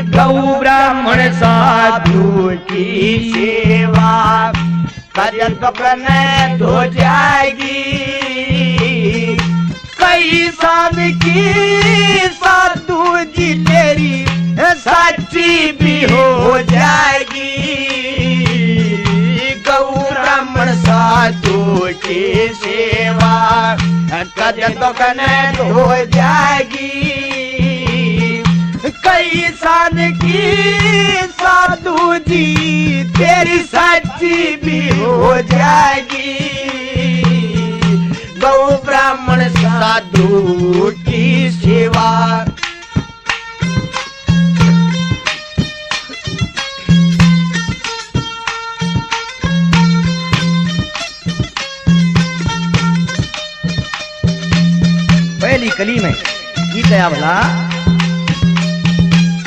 गौ ब्राह्मण साधु की सेवा कदम पकड़ने तो जाएगी। कई साल की साधु जी तेरी सच्ची भी हो जाएगी। गौ ब्राह्मण साधु की सेवा कदम पकड़ने तो जाएगी। कई साल की साधु जी तेरी सच्ची भी हो जाएगी। गौ ब्राह्मण साधु की सेवा पहली कली में गीत आया भला